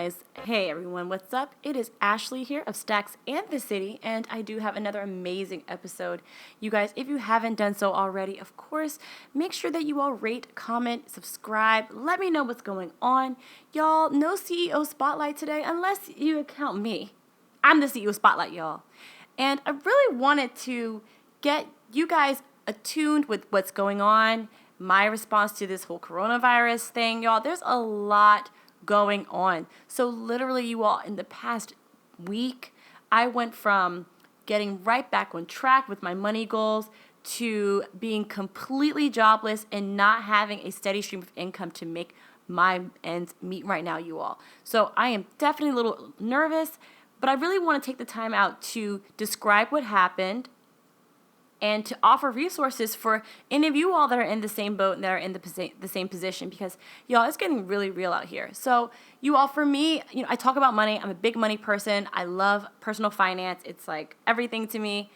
guys. Hey everyone, what's up? It is Ashley here of Stacks and the City, and I do have another amazing episode. You guys, if you haven't done so already, of course, make sure that you all rate, comment, subscribe. Let me know what's going on. Y'all, no CEO Spotlight today unless you count me. I'm the CEO Spotlight, y'all. And I really wanted to get you guys attuned with what's going on, my response to this whole coronavirus thing, y'all. There's a lot going on. So literally, you all, in the past week, I went from getting right back on track with my money goals to being completely jobless and not having a steady stream of income to make my ends meet right now, you all. So I am definitely a little nervous, but I really want to take the time out to describe what happened and to offer resources for any of you all that are in the same boat and that are in the same position, because, y'all, it's getting really real out here. So, you all, for me, I talk about money. I'm a big money person. I love personal finance. It's like everything to me.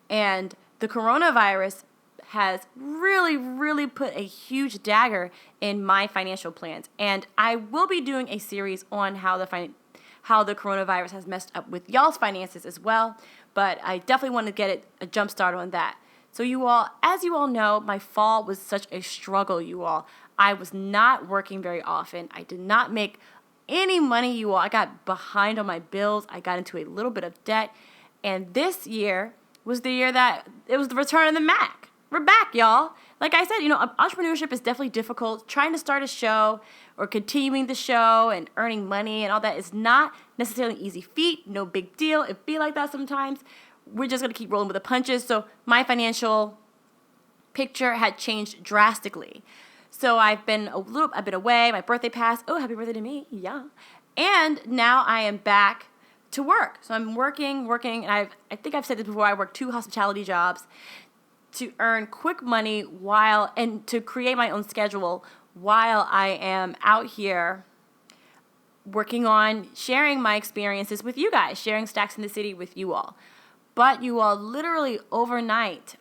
And the coronavirus has really, really put a huge dagger in my financial plans. And I will be doing a series on how the coronavirus has messed up with y'all's finances as well. But I definitely want to get a jump start on that. So you all, as you all know, my fall was such a struggle, you all. I was not working very often. I did not make any money, you all. I got behind on my bills. I got into a little bit of debt. And this year was the year that it was the return of the Mac. We're back, y'all. Like I said, entrepreneurship is definitely difficult. Trying to start a show or continuing the show and earning money and all that is not necessarily an easy feat. No big deal. It be like that sometimes. We're just going to keep rolling with the punches. So my financial picture had changed drastically. So I've been a bit away. My birthday passed. Oh, happy birthday to me. Yeah. And now I am back to work. So I'm working, and I think I've said this before. I work 2 hospitality jobs to earn quick money and to create my own schedule while I am out here working on sharing my experiences with you guys, sharing Stacks in the City with you all. But you all, literally overnight,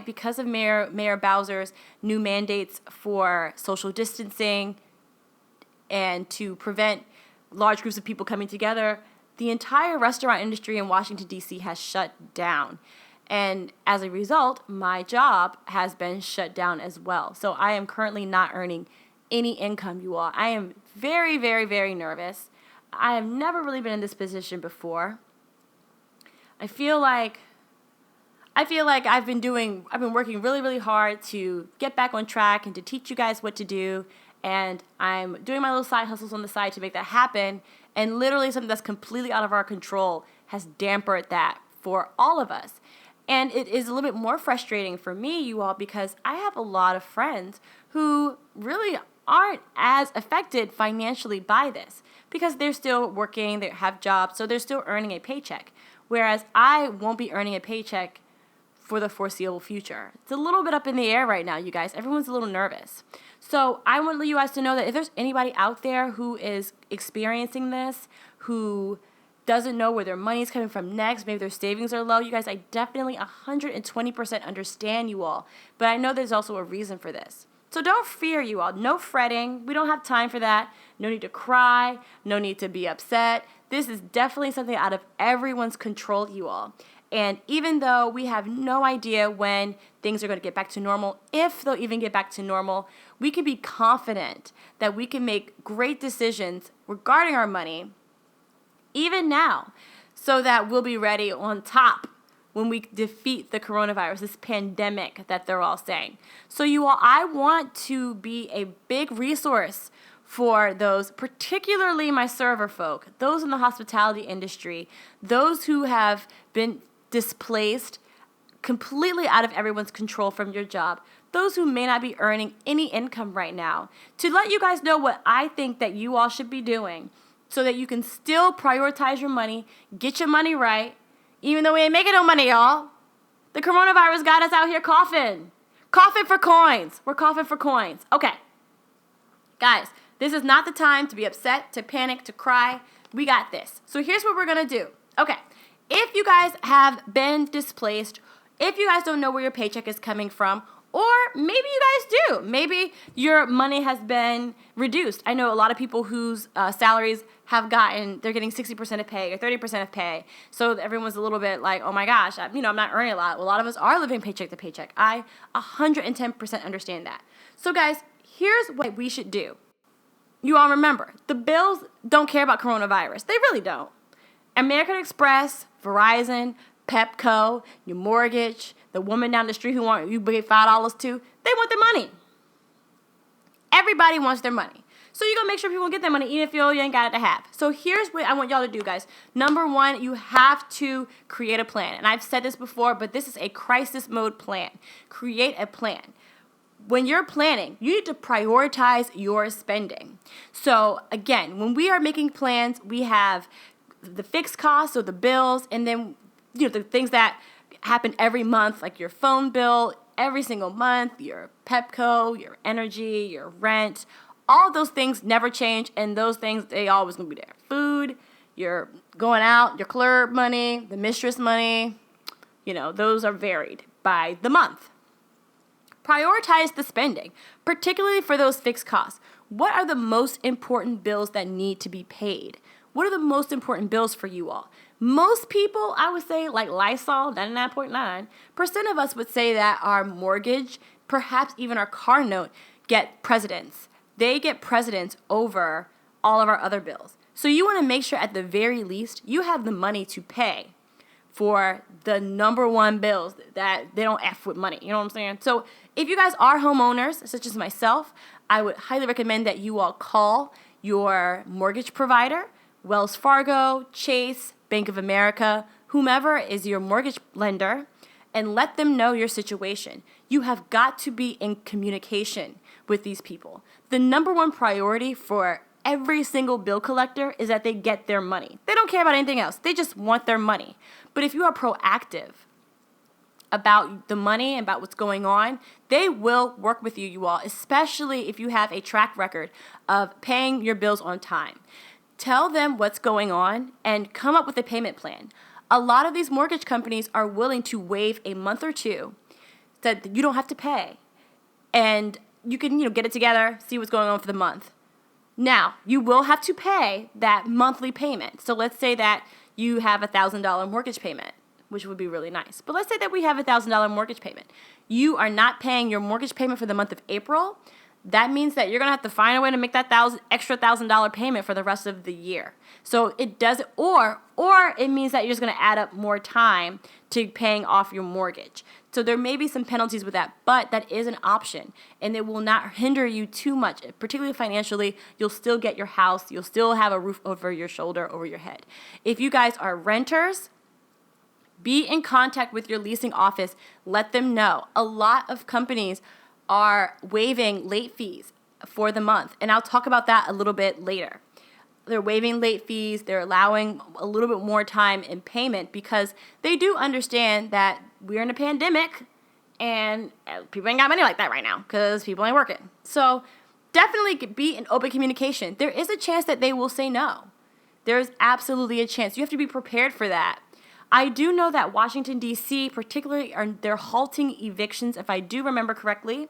because of Mayor Bowser's new mandates for social distancing and to prevent large groups of people coming together, the entire restaurant industry in Washington, D.C. has shut down. And as a result, my job has been shut down as well. So I am currently not earning any income, you all. I am very, very, very nervous. I have never really been in this position before. I feel like I've been working really, really hard to get back on track and to teach you guys what to do. And I'm doing my little side hustles on the side to make that happen. And literally something that's completely out of our control has dampened that for all of us. And it is a little bit more frustrating for me, you all, because I have a lot of friends who really aren't as affected financially by this because they're still working, they have jobs, so they're still earning a paycheck. Whereas I won't be earning a paycheck for the foreseeable future. It's a little bit up in the air right now, you guys. Everyone's a little nervous. So I want you guys to know that if there's anybody out there who is experiencing this, who doesn't know where their money is coming from next, maybe their savings are low, you guys, I definitely 120% understand you all. But I know there's also a reason for this. So don't fear, you all. No fretting. We don't have time for that. No need to cry. No need to be upset. This is definitely something out of everyone's control, you all. And even though we have no idea when things are going to get back to normal, if they'll even get back to normal, we can be confident that we can make great decisions regarding our money even now, so that we'll be ready on top when we defeat the coronavirus, this pandemic that they're all saying. So you all, I want to be a big resource for those, particularly my server folk, those in the hospitality industry, those who have been displaced completely out of everyone's control from your job, those who may not be earning any income right now, to let you guys know what I think that you all should be doing so that you can still prioritize your money, get your money right, even though we ain't making no money, y'all. The coronavirus got us out here coughing. Coughing for coins. We're coughing for coins. Okay. Guys, this is not the time to be upset, to panic, to cry. We got this. So here's what we're going to do. Okay. If you guys have been displaced, if you guys don't know where your paycheck is coming from, or maybe you guys do. Maybe your money has been reduced. I know a lot of people whose salaries they're getting 60% of pay or 30% of pay. So everyone's a little bit like, oh my gosh, I'm not earning a lot. Well, a lot of us are living paycheck to paycheck. I 110% understand that. So guys, here's what we should do. You all remember, the bills don't care about coronavirus. They really don't. American Express, Verizon, Pepco, your mortgage, the woman down the street who want you pay $5 to, they want their money. Everybody wants their money. So you're going to make sure people get their money, even if you ain't got it to have. So here's what I want y'all to do, guys. Number one, you have to create a plan. And I've said this before, but this is a crisis mode plan. Create a plan. When you're planning, you need to prioritize your spending. So again, when we are making plans, we have the fixed costs, so the bills, and then the things that happen every month, like your phone bill every single month, your Pepco, your energy, your rent. All those things never change, and those things, they always gonna be there. Food, your going out, your club money, the mistress money, those are varied by the month. Prioritize the spending, particularly for those fixed costs. What are the most important bills that need to be paid? What are the most important bills for you all? Most people, I would say, like Lysol, 99.9% of us would say that our mortgage, perhaps even our car note, get precedence. They get precedence over all of our other bills. So you want to make sure at the very least you have the money to pay for the number one bills that they don't F with money. You know what I'm saying? So if you guys are homeowners, such as myself, I would highly recommend that you all call your mortgage provider, Wells Fargo, Chase, Bank of America, whomever is your mortgage lender, and let them know your situation. You have got to be in communication with these people. The number one priority for every single bill collector is that they get their money. They don't care about anything else. They just want their money. But if you are proactive about the money and about what's going on, they will work with you all, especially if you have a track record of paying your bills on time. Tell them what's going on and come up with a payment plan. A lot of these mortgage companies are willing to waive a month or two that you don't have to pay. And you can, get it together, see what's going on for the month. Now, you will have to pay that monthly payment. So let's say that you have a $1,000 mortgage payment, which would be really nice. But let's say that we have a $1,000 mortgage payment. You are not paying your mortgage payment for the month of April. That means that you're going to have to find a way to make that extra $1,000 payment for the rest of the year. So it does, or it means that you're just going to add up more time to paying off your mortgage. So there may be some penalties with that, but that is an option, and it will not hinder you too much, particularly financially. You'll still get your house. You'll still have a roof over your shoulder, over your head. If you guys are renters, be in contact with your leasing office. Let them know. A lot of companies are waiving late fees for the month, and I'll talk about that a little bit later. They're waiving late fees. They're allowing a little bit more time in payment because they do understand that we're in a pandemic and people ain't got money like that right now because people ain't working. So definitely be in open communication. There is a chance that they will say no. There's absolutely a chance. You have to be prepared for that. I do know that Washington, D.C. particularly, they're halting evictions, if I do remember correctly.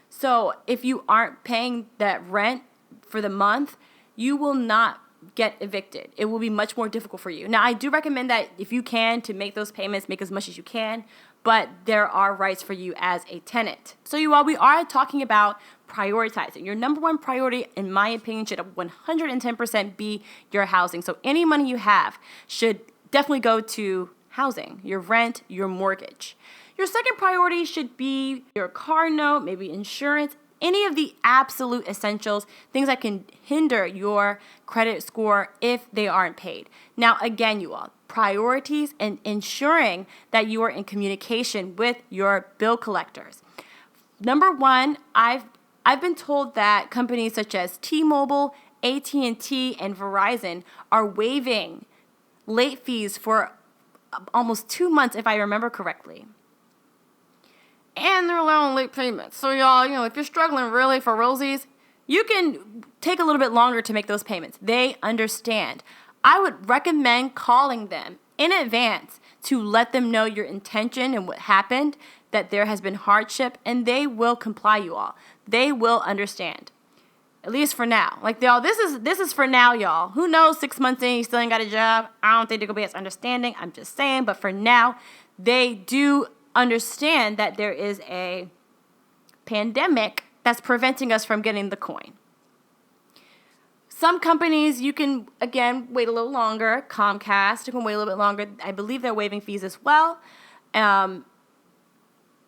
So if you aren't paying that rent for the month, you will not get evicted. It will be much more difficult for you. Now, I do recommend that if you can, to make those payments, make as much as you can, but there are rights for you as a tenant. So we are talking about prioritizing. Your number one priority, in my opinion, should 110% be your housing. So any money you have should definitely go to housing, your rent, your mortgage. Your second priority should be your car note, maybe insurance, any of the absolute essentials, things that can hinder your credit score if they aren't paid. Now, again, you all, priorities and ensuring that you are in communication with your bill collectors. Number one, I've been told that companies such as T-Mobile, AT&T, and Verizon are waiving late fees for almost 2 months, if I remember correctly. And they're allowing late payments. So y'all, if you're struggling really for realsies, you can take a little bit longer to make those payments. They understand. I would recommend calling them in advance to let them know your intention and what happened, that there has been hardship, and they will comply, you all. They will understand. At least for now. Like, y'all, this is for now, y'all. Who knows, 6 months in, you still ain't got a job. I don't think they're going to be as understanding. I'm just saying. But for now, they do understand that there is a pandemic that's preventing us from getting the coin. Some companies, you can, again, wait a little longer. Comcast, you can wait a little bit longer. I believe they're waiving fees as well.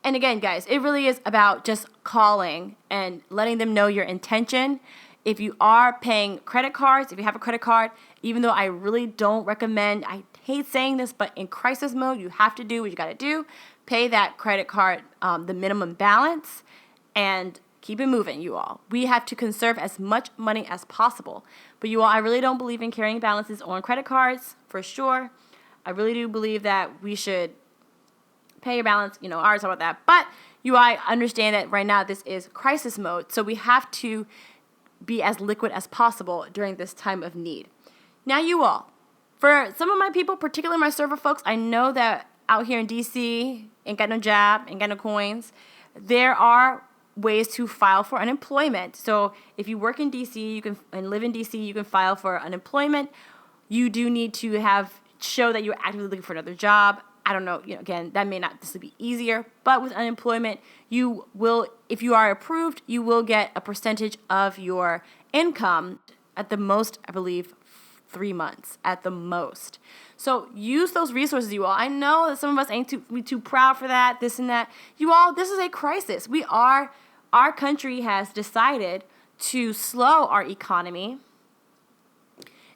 And again, guys, it really is about just calling and letting them know your intention. If you are paying credit cards, if you have a credit card, even though I really don't recommend, I hate saying this, but in crisis mode, you have to do what you got to do. Pay that credit card, the minimum balance, and keep it moving, you all. We have to conserve as much money as possible. But you all, I really don't believe in carrying balances on credit cards, for sure. I really do believe that we should pay your balance, ours about that. But I understand that right now this is crisis mode, so we have to be as liquid as possible during this time of need. Now, you all, for some of my people, particularly my server folks, I know that out here in DC, ain't got no job, ain't got no coins. There are ways to file for unemployment. So if you work in DC, and live in DC, you can file for unemployment. You do need to show that you're actively looking for another job. I don't know, again, that may not necessarily be easier, but with unemployment, you will, if you are approved, you will get a percentage of your income at the most, I believe, 3 months at the most. So use those resources, you all. I know that some of us ain't too proud for that, this and that. You all, this is a crisis. Our country has decided to slow our economy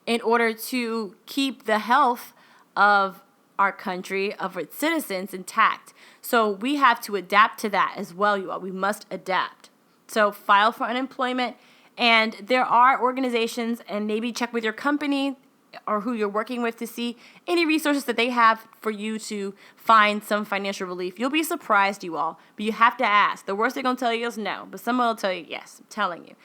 in order to keep the health of our country, of its citizens, intact. So we have to adapt to that as well, you all. We must adapt. So file for unemployment. And there are organizations, and maybe check with your company or who you're working with to see any resources that they have for you to find some financial relief. You'll be surprised, you all. But you have to ask. The worst they're going to tell you is no. But someone will tell you yes. I'm telling you.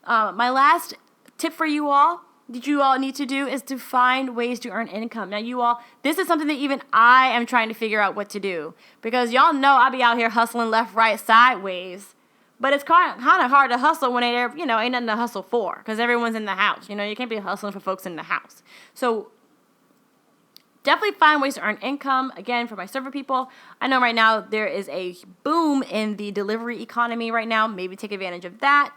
My last tip for you all that you all need to do is to find ways to earn income. Now, you all, this is something that even I am trying to figure out what to do. Because y'all know I be out here hustling left, right, sideways. But it's kind of hard to hustle when ain't nothing to hustle for. Because everyone's in the house. You can't be hustling for folks in the house. So definitely find ways to earn income. Again, for my server people, I know right now there is a boom in the delivery economy right now. Maybe take advantage of that.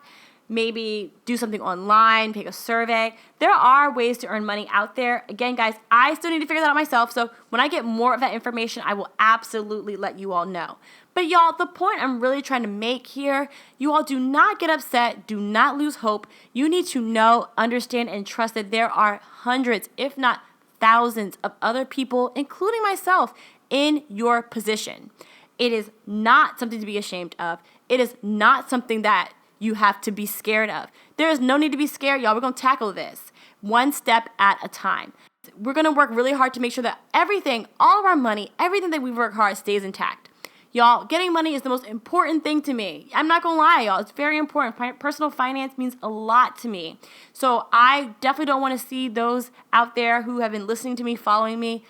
Maybe do something online, take a survey. There are ways to earn money out there. Again, guys, I still need to figure that out myself. So when I get more of that information, I will absolutely let you all know. But y'all, the point I'm really trying to make here, you all do not get upset. Do not lose hope. You need to know, understand, and trust that there are hundreds, if not thousands of other people, including myself, in your position. It is not something to be ashamed of. It is not something that you have to be scared of. There is no need to be scared, y'all. We're going to tackle this one step at a time. We're going to work really hard to make sure that everything, all of our money, everything that we work hard stays intact. Y'all, getting money is the most important thing to me. I'm not going to lie, y'all. It's very important. Personal finance means a lot to me. So I definitely don't want to see those out there who have been listening to me, following me,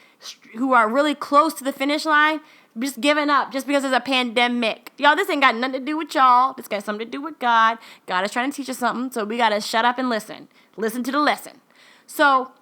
who are really close to the finish line, just giving up just because there's a pandemic. Y'all, this ain't got nothing to do with y'all. This got something to do with God. God is trying to teach us something, so we got to shut up and listen. Listen to the lesson. So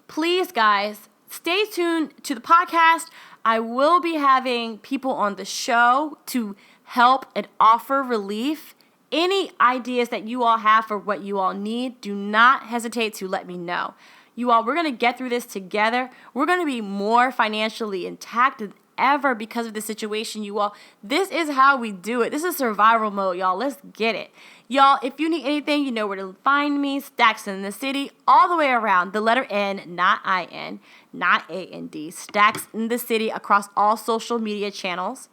please, guys, stay tuned to the podcast. I will be having people on the show to help and offer relief. Any ideas that you all have for what you all need, do not hesitate to let me know. You all, we're going to get through this together. We're going to be more financially intact than ever because of the situation, you all. This is how we do it. This is survival mode, y'all. Let's get it. Y'all, if you need anything, you know where to find me. Stacks in the City, all the way around. The letter N, not I-N, not A-N-D. Stacks in the City across all social media channels.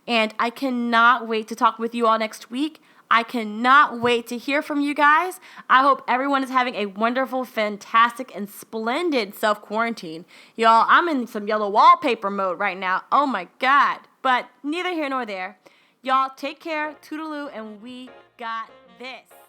And I cannot wait to talk with you all next week. I cannot wait to hear from you guys. I hope everyone is having a wonderful, fantastic, and splendid self-quarantine. Y'all, I'm in some yellow wallpaper mode right now. Oh my God. But neither here nor there. Y'all, take care, toodaloo, and we got this.